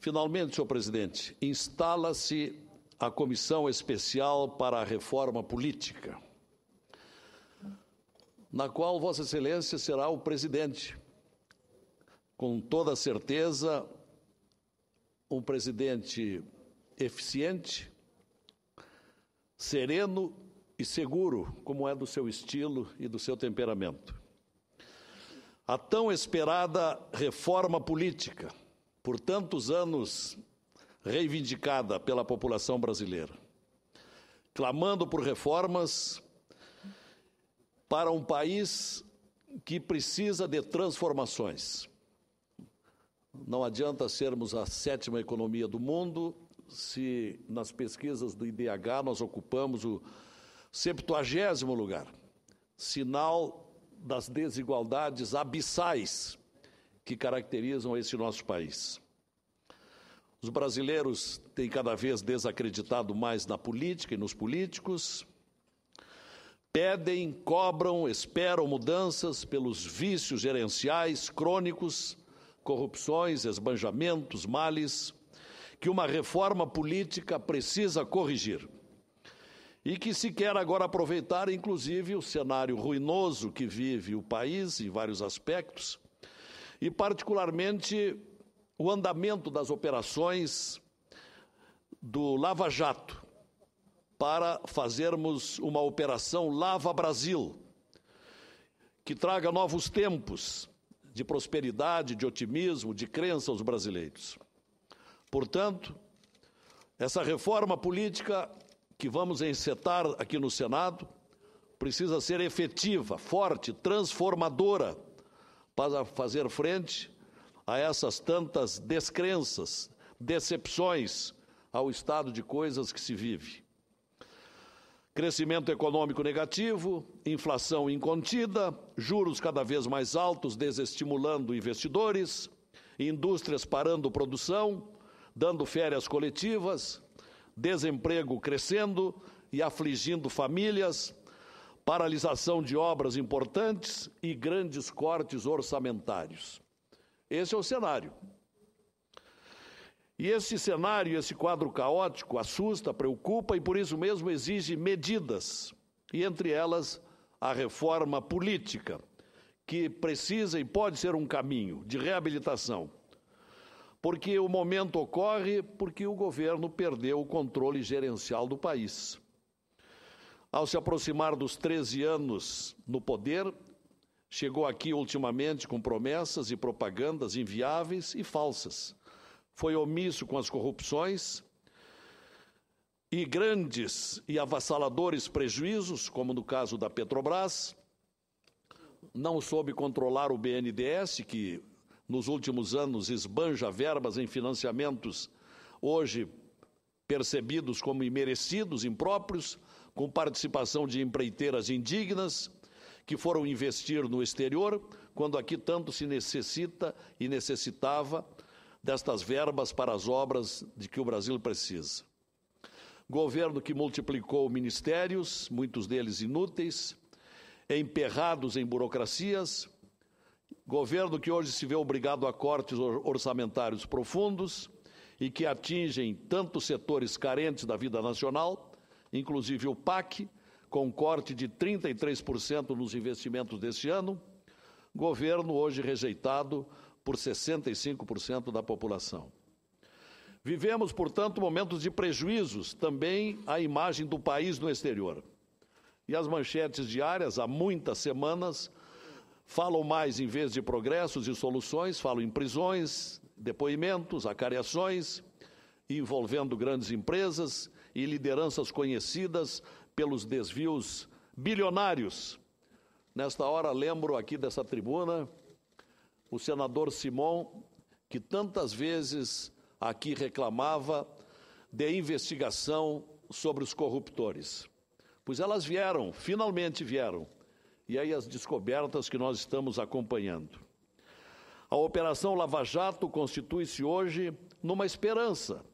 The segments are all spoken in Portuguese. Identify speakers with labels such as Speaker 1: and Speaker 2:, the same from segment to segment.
Speaker 1: Finalmente, senhor presidente, instala-se a Comissão Especial para a Reforma Política, na qual Vossa Excelência será o presidente. Com toda certeza, um presidente eficiente, sereno e seguro, como é do seu estilo e do seu temperamento. A tão esperada reforma política, por tantos anos reivindicada pela população brasileira, clamando por reformas para um país que precisa de transformações. Não adianta sermos a 7ª economia do mundo se nas pesquisas do IDH nós ocupamos o 70º lugar, sinal das desigualdades abissais que caracterizam esse nosso país. Os brasileiros têm cada vez desacreditado mais na política e nos políticos, pedem, cobram, esperam mudanças pelos vícios gerenciais crônicos, corrupções, esbanjamentos, males, que uma reforma política precisa corrigir. E que se quer agora aproveitar, inclusive, o cenário ruinoso que vive o país em vários aspectos, e particularmente o andamento das operações do Lava Jato, para fazermos uma operação Lava Brasil, que traga novos tempos de prosperidade, de otimismo, de crença aos brasileiros. Portanto, essa reforma política que vamos encetar aqui no Senado precisa ser efetiva, forte, transformadora, para fazer frente a essas tantas descrenças, decepções ao estado de coisas que se vive. Crescimento econômico negativo, inflação incontida, juros cada vez mais altos, desestimulando investidores, indústrias parando produção, dando férias coletivas, desemprego crescendo e afligindo famílias, paralisação de obras importantes e grandes cortes orçamentários. Esse é o cenário. E esse cenário, esse quadro caótico, assusta, preocupa e, por isso mesmo, exige medidas, e entre elas a reforma política, que precisa e pode ser um caminho de reabilitação. Porque o momento ocorre porque o governo perdeu o controle gerencial do país. Ao se aproximar dos 13 anos no poder, chegou aqui ultimamente com promessas e propagandas inviáveis e falsas. Foi omisso com as corrupções e grandes e avassaladores prejuízos, como no caso da Petrobras. Não soube controlar o BNDES, que nos últimos anos esbanja verbas em financiamentos hoje percebidos como imerecidos, impróprios, com participação de empreiteiras indignas que foram investir no exterior, quando aqui tanto se necessita e necessitava destas verbas para as obras de que o Brasil precisa. Governo que multiplicou ministérios, muitos deles inúteis, emperrados em burocracias, governo que hoje se vê obrigado a cortes orçamentários profundos e que atingem tantos setores carentes da vida nacional, inclusive o PAC, com corte de 33% nos investimentos deste ano, governo hoje rejeitado por 65% da população. Vivemos, portanto, momentos de prejuízos também à imagem do país no exterior. E as manchetes diárias, há muitas semanas, falam mais, em vez de progressos e soluções, falam em prisões, depoimentos, acariações, envolvendo grandes empresas e lideranças conhecidas pelos desvios bilionários. Nesta hora, lembro aqui dessa tribuna o senador Simon, que tantas vezes aqui reclamava de investigação sobre os corruptores. Pois elas vieram, finalmente vieram. E aí as descobertas que nós estamos acompanhando. A Operação Lava Jato constitui-se hoje numa esperança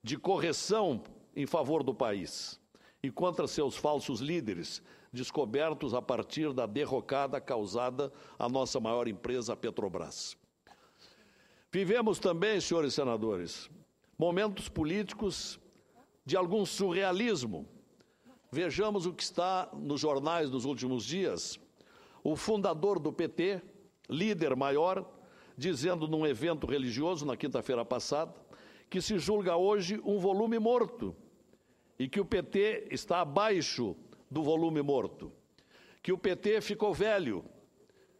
Speaker 1: de correção em favor do país e contra seus falsos líderes, descobertos a partir da derrocada causada à nossa maior empresa, a Petrobras. Vivemos também, senhores senadores, momentos políticos de algum surrealismo. Vejamos o que está nos jornais nos últimos dias. O fundador do PT, líder maior, dizendo num evento religioso na quinta-feira passada, que se julga hoje um volume morto e que o PT está abaixo do volume morto, que o PT ficou velho,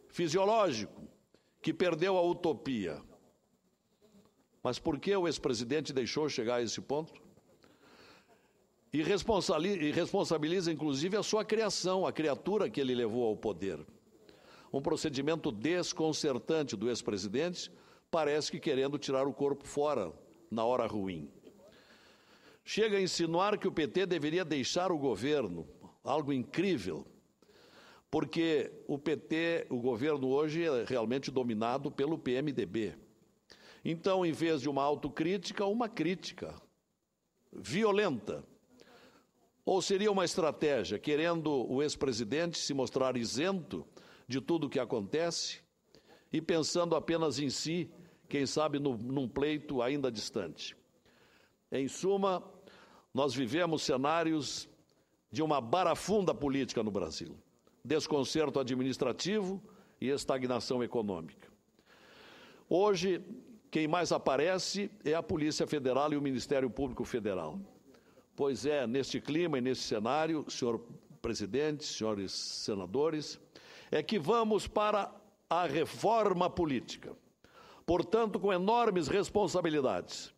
Speaker 1: fisiológico, que perdeu a utopia. Mas por que o ex-presidente deixou chegar a esse ponto? E responsabiliza, inclusive, a sua criação, a criatura que ele levou ao poder. Um procedimento desconcertante do ex-presidente, parece que querendo tirar o corpo fora na hora ruim. Chega a insinuar que o PT deveria deixar o governo, algo incrível, porque o PT, o governo hoje é realmente dominado pelo PMDB. Então, em vez de uma autocrítica, uma crítica violenta. Ou seria uma estratégia, querendo o ex-presidente se mostrar isento de tudo o que acontece e pensando apenas em si, quem sabe num pleito ainda distante. Em suma, nós vivemos cenários de uma barafunda política no Brasil, desconcerto administrativo e estagnação econômica. Hoje, quem mais aparece é a Polícia Federal e o Ministério Público Federal. Pois é, neste clima e nesse cenário, senhor presidente, senhores senadores, é que vamos para a reforma política. Portanto, com enormes responsabilidades,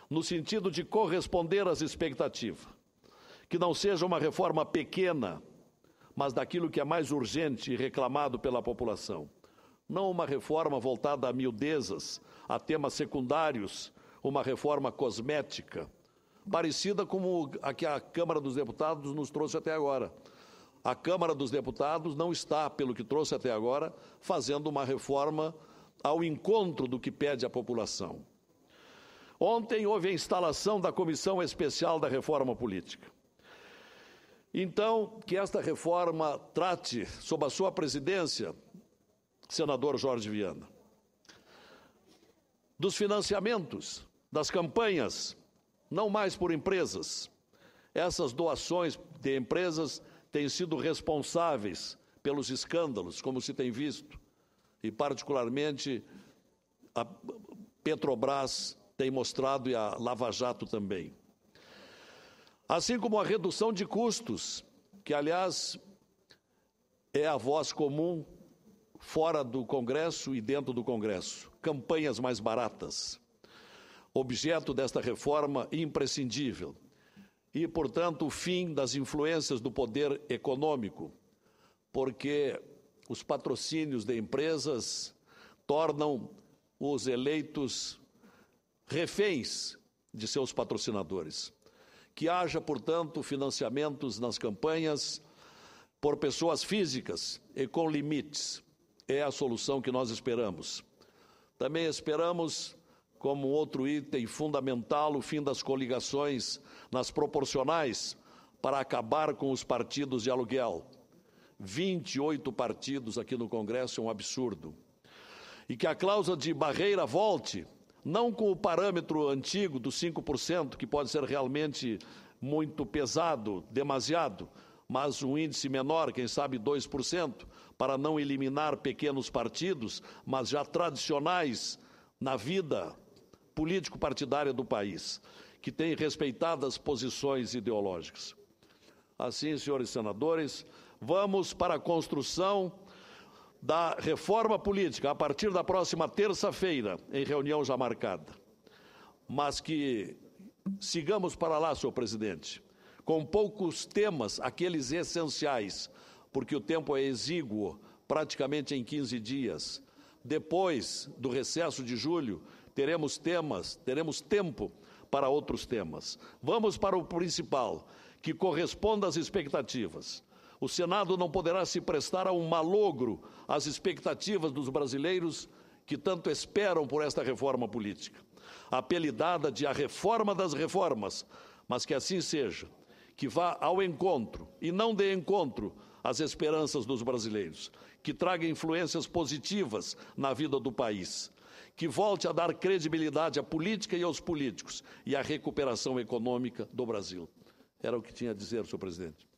Speaker 1: no sentido de corresponder às expectativas. Que não seja uma reforma pequena, mas daquilo que é mais urgente e reclamado pela população. Não uma reforma voltada a miudezas, a temas secundários, uma reforma cosmética, parecida como a que a Câmara dos Deputados nos trouxe até agora. A Câmara dos Deputados não está, pelo que trouxe até agora, fazendo uma reforma ao encontro do que pede a população. Ontem houve a instalação da Comissão Especial da Reforma Política. Então, que esta reforma trate, sob a sua presidência, senador Jorge Viana, dos financiamentos, das campanhas, não mais por empresas. Essas doações de empresas têm sido responsáveis pelos escândalos, como se tem visto, e particularmente a Petrobras tem mostrado e a Lava Jato também. Assim como a redução de custos, que, aliás, é a voz comum fora do Congresso e dentro do Congresso. Campanhas mais baratas, objeto desta reforma imprescindível. E, portanto, o fim das influências do poder econômico, porque os patrocínios de empresas tornam os eleitos reféns de seus patrocinadores. Que haja, portanto, financiamentos nas campanhas por pessoas físicas e com limites. É a solução que nós esperamos. Também esperamos, como outro item fundamental, o fim das coligações nas proporcionais para acabar com os partidos de aluguel. 28 partidos aqui no Congresso é um absurdo. E que a cláusula de barreira volte, não com o parâmetro antigo dos 5%, que pode ser realmente muito pesado, demasiado, mas um índice menor, quem sabe 2%, para não eliminar pequenos partidos, mas já tradicionais na vida político-partidária do país, que têm respeitadas posições ideológicas. Assim, senhores senadores, vamos para a construção da reforma política a partir da próxima terça-feira, em reunião já marcada. Mas que sigamos para lá, senhor presidente, com poucos temas, aqueles essenciais, porque o tempo é exíguo, praticamente em 15 dias. Depois do recesso de julho, teremos tempo para outros temas. Vamos para o principal, que corresponda às expectativas. O Senado não poderá se prestar a um malogro às expectativas dos brasileiros que tanto esperam por esta reforma política, apelidada de a reforma das reformas, mas que assim seja, que vá ao encontro e não dê encontro às esperanças dos brasileiros, que traga influências positivas na vida do país, que volte a dar credibilidade à política e aos políticos e à recuperação econômica do Brasil. Era o que tinha a dizer, senhor presidente.